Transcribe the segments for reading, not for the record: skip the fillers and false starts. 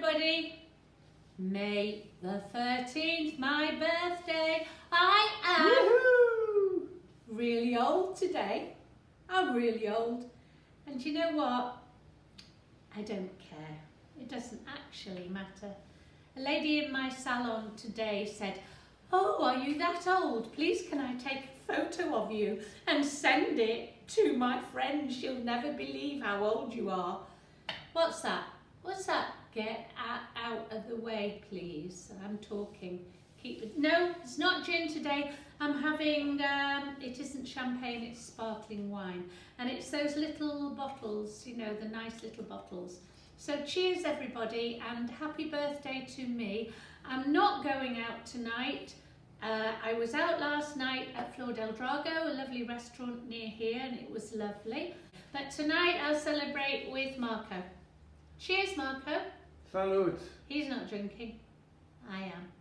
everybody. May the 13th, my birthday. I am really old today. I'm really old. And you know what? I don't care. It doesn't actually matter. A lady in my salon today said, "Oh, are you that old? Please can I take a photo of you and send it to my friend? She'll never believe how old you are." What's that? What's that? Get out of the way, please. I'm talking. Keep it. No, it's not gin today. I'm having, it isn't champagne, it's sparkling wine. And it's those little bottles, you know, the nice little bottles. So cheers everybody and happy birthday to me. I'm not going out tonight. I was out last night at Flor del Drago, a lovely restaurant near here, and it was lovely. But tonight I'll celebrate with Marco. Cheers, Marco. Salute. He's not drinking. I am.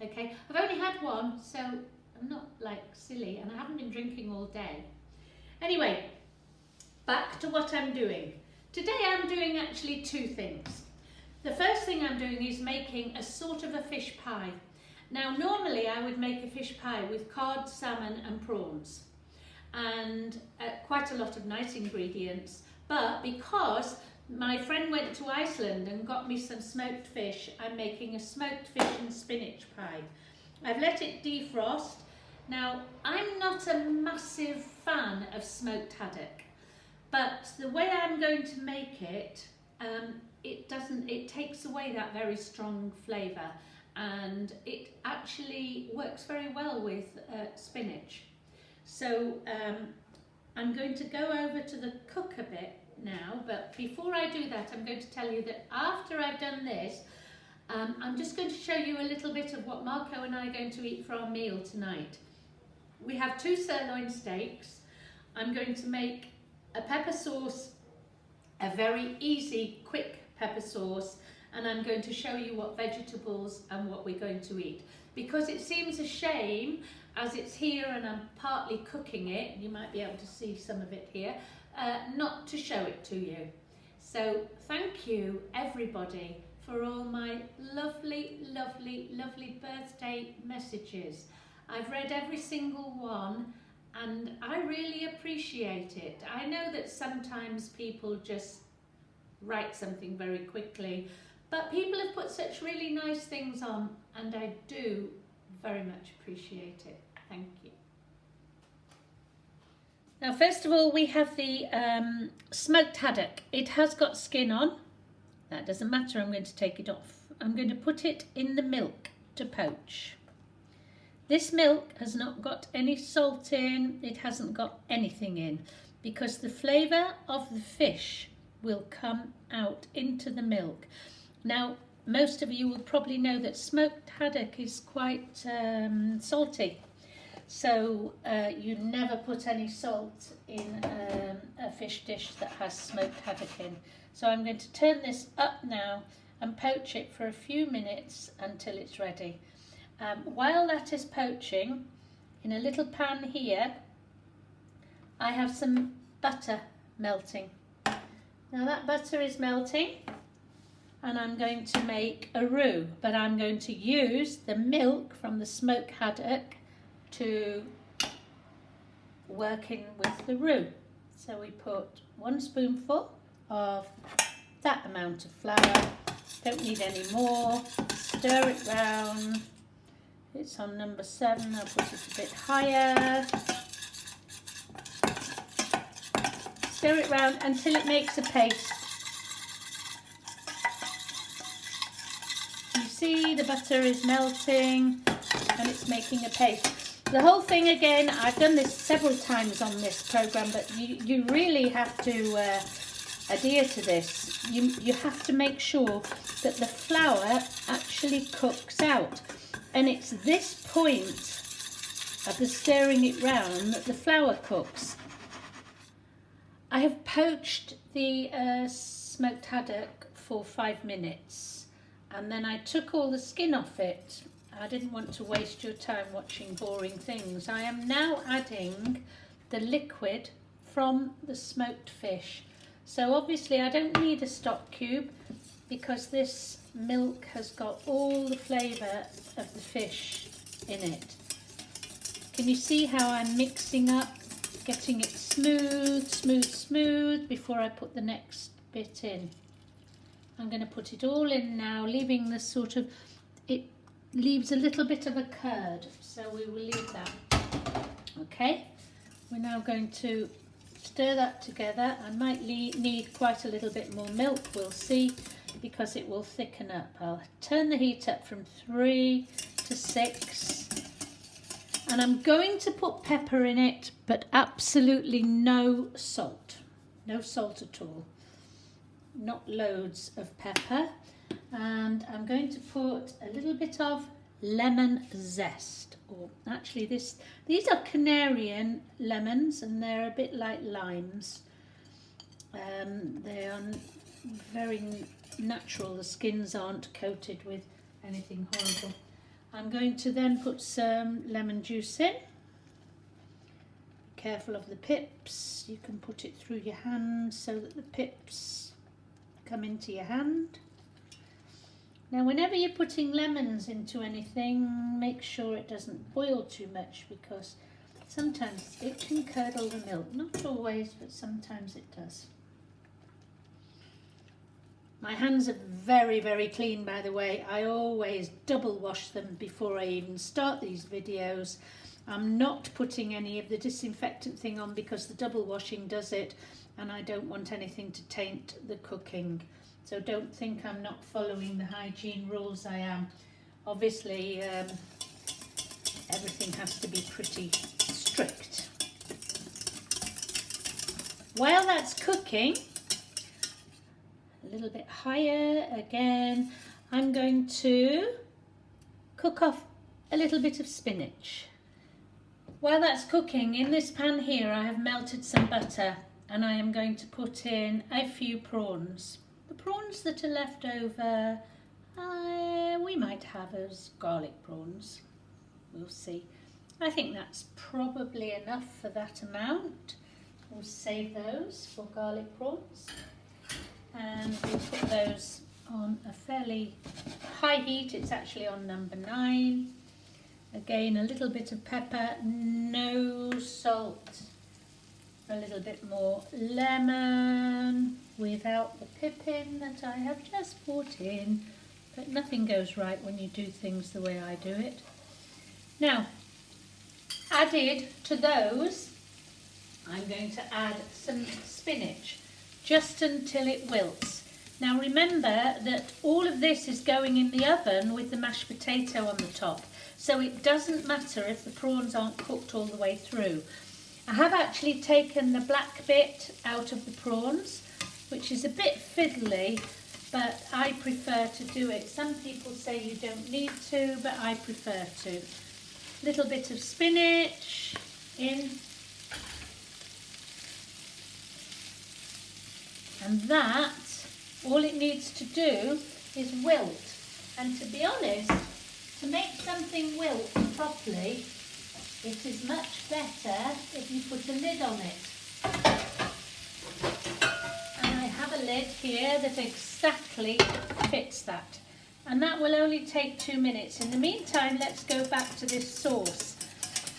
Okay, I've only had one, so I'm not like silly, and I haven't been drinking all day. Anyway, back to what I'm doing. Today I'm doing actually two things. The first thing I'm doing is making a sort of a fish pie. Now normally I would make a fish pie with cod, salmon and prawns and quite a lot of nice ingredients, but because my friend went to Iceland and got me some smoked fish, I'm making a smoked fish and spinach pie. I've let it defrost. Now I'm not a massive fan of smoked haddock, but the way I'm going to make it, it takes away that very strong flavour, and it actually works very well with spinach. So I'm going to go over to the cook a bit now, but before I do that I'm going to tell you that after I've done this, I'm just going to show you a little bit of what Marco and I are going to eat for our meal tonight. We have 2 sirloin steaks. I'm going to make a pepper sauce, a very easy, quick pepper sauce, and I'm going to show you what vegetables and what we're going to eat. Because it seems a shame, as it's here and I'm partly cooking it, you might be able to see some of it here, not to show it to you. So thank you everybody for all my lovely, lovely, lovely birthday messages. I've read every single one and I really appreciate it. I know that sometimes people just write something very quickly, but people have put such really nice things on and I do very much appreciate it. Thank you. Now first of all we have the smoked haddock. It has got skin on. That doesn't matter, I'm going to take it off. I'm going to put it in the milk to poach. This milk has not got any salt in, it hasn't got anything in, because the flavour of the fish will come out into the milk. Now, most of you will probably know that smoked haddock is quite salty. So you never put any salt in a fish dish that has smoked haddock in. So I'm going to turn this up now and poach it for a few minutes until it's ready. While that is poaching, in a little pan here, I have some butter melting. Now that butter is melting and I'm going to make a roux, but I'm going to use the milk from the smoked haddock to work in with the roux. So we put 1 spoonful of that amount of flour, don't need any more, stir it round. It's on number 7, I'll put it a bit higher. Stir it round until it makes a paste. You see the butter is melting and it's making a paste. The whole thing, again, I've done this several times on this programme, but you really have to adhere to this. You have to make sure that the flour actually cooks out. And it's this point of the stirring it round that the flour cooks. I have poached the smoked haddock for 5 minutes and then I took all the skin off it. I didn't want to waste your time watching boring things. I am now adding the liquid from the smoked fish. So obviously I don't need a stock cube because this milk has got all the flavour of the fish in it. Can you see how I'm mixing up, getting it smooth, smooth, smooth before I put the next bit in? I'm going to put it all in now, leaving the sort of, it leaves a little bit of a curd, so we will leave that. Okay, we're now going to stir that together. I might need quite a little bit more milk, we'll see, because it will thicken up. I'll turn the heat up from 3 to 6. And I'm going to put pepper in it, but absolutely no salt. No salt at all. Not loads of pepper. And I'm going to put a little bit of lemon zest. Or actually these are Canarian lemons, and they're a bit like limes. They are very natural. The skins aren't coated with anything horrible. I'm going to then put some lemon juice in. Be careful of the pips. You can put it through your hand so that the pips come into your hand. Now whenever you're putting lemons into anything, make sure it doesn't boil too much, because sometimes it can curdle the milk. Not always, but sometimes it does. My hands are very, very clean, by the way. I always double wash them before I even start these videos. I'm not putting any of the disinfectant thing on because the double washing does it, and I don't want anything to taint the cooking. So don't think I'm not following the hygiene rules. I am. Obviously, everything has to be pretty strict. While that's cooking, a little bit higher again, I'm going to cook off a little bit of spinach. While that's cooking, in this pan here I have melted some butter, and I am going to put in a few prawns. The prawns that are left over, we might have as garlic prawns. We'll see. I think that's probably enough for that amount. We'll save those for garlic prawns. And we'll put those on a fairly high heat. It's actually on number 9. Again, a little bit of pepper, no salt, a little bit more lemon without the pippin that I have just put in, but nothing goes right when you do things the way I do it. Now, added to those, I'm going to add some spinach, just until it wilts. Now remember that all of this is going in the oven with the mashed potato on the top, so it doesn't matter if the prawns aren't cooked all the way through. I have actually taken the black bit out of the prawns, which is a bit fiddly, but I prefer to do it. Some people say you don't need to, but I prefer to. Little bit of spinach in. And that, all it needs to do is wilt. And to be honest, to make something wilt properly, it is much better if you put a lid on it. And I have a lid here that exactly fits that. And that will only take 2 minutes. In the meantime, let's go back to this sauce.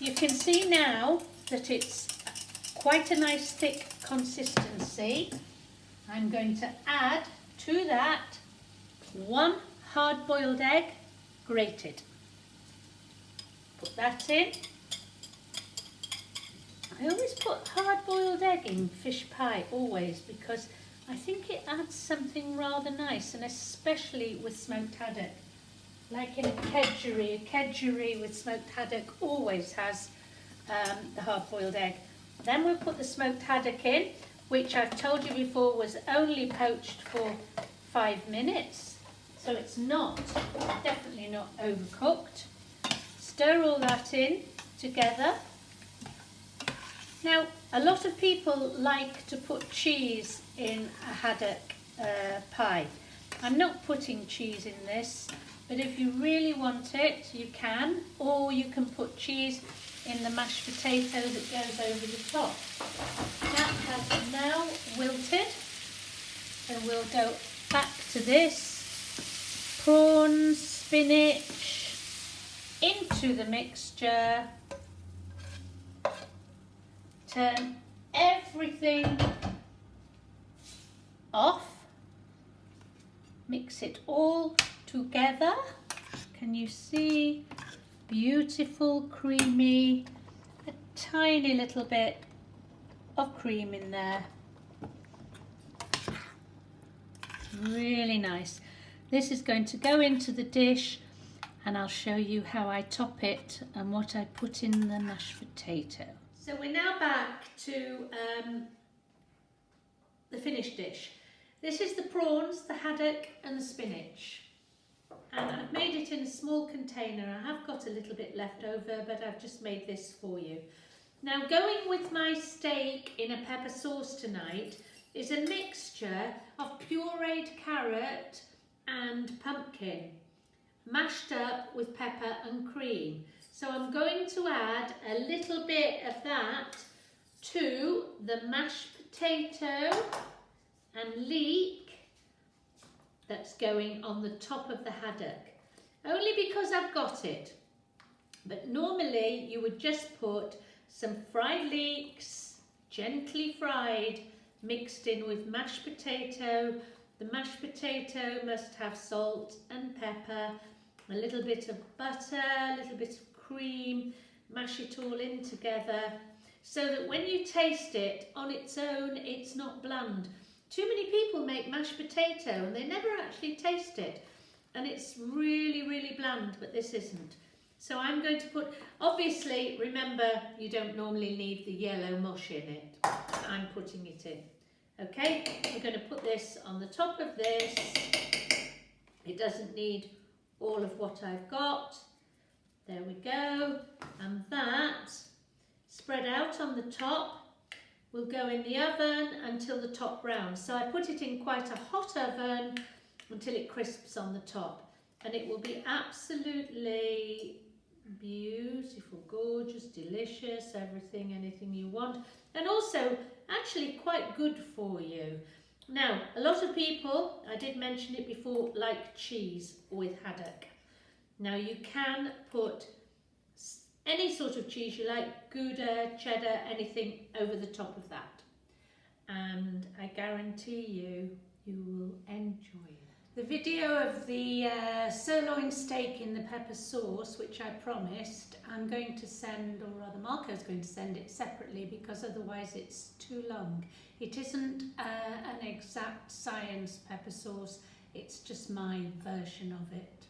You can see now that it's quite a nice thick consistency. I'm going to add to that 1 hard-boiled egg, grated. Put that in. I always put hard-boiled egg in fish pie, always, because I think it adds something rather nice, and especially with smoked haddock. Like in a kedgeree with smoked haddock always has the hard-boiled egg. Then we'll put the smoked haddock in, which I've told you before was only poached for 5 minutes, so it's definitely not overcooked. Stir all that in together. Now, a lot of people like to put cheese in a haddock pie. I'm not putting cheese in this, but if you really want it, you can, or you can put cheese in the mashed potato that goes over the top. That has now wilted, so we'll go back to this. Prawns, spinach, into the mixture. Turn everything off. Mix it all together. Can you see? Beautiful, creamy, a tiny little bit of cream in there. Really nice. This is going to go into the dish and I'll show you how I top it and what I put in the mashed potato. So we're now back to the finished dish. This is the prawns, the haddock and the spinach. And I've made it in a small container. I have got a little bit left over, but I've just made this for you. Now, going with my steak in a pepper sauce tonight is a mixture of pureed carrot and pumpkin, mashed up with pepper and cream. So I'm going to add a little bit of that to the mashed potato and leek that's going on the top of the haddock, only because I've got it. But normally you would just put some fried leeks, gently fried, mixed in with mashed potato. The mashed potato must have salt and pepper, a little bit of butter, a little bit of cream, mash it all in together so that when you taste it on its own, it's not bland. Too many people make mashed potato and they never actually taste it, and it's really, really bland, but this isn't. So I'm going to put, obviously, remember, you don't normally need the yellow mush in it. I'm putting it in. Okay, we're going to put this on the top of this. It doesn't need all of what I've got. There we go. And that, spread out on the top, will go in the oven until the top browns. So I put it in quite a hot oven until it crisps on the top. And it will be absolutely beautiful, gorgeous, delicious, everything, anything you want. And also actually quite good for you. Now, a lot of people, I did mention it before, like cheese with haddock. Now you can put any sort of cheese you like, Gouda, cheddar, anything over the top of that. And I guarantee you, you will enjoy it. The video of the sirloin steak in the pepper sauce, which I promised, I'm going to send, or rather Marco's going to send it separately because otherwise it's too long. It isn't an exact science pepper sauce, it's just my version of it.